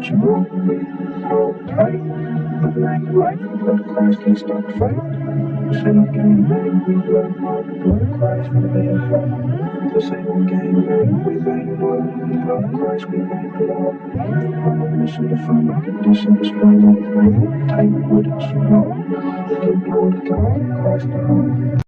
what you want. Fight, living life, but Christ can't stop the fight. Same game, man, we run. Blood of Christ, we made it fun. The same game, man, we made it blood. Blood of Christ, we made it blood. Mission to find the condition is strong. Take what it's wrong. The blood of God, Christ alone.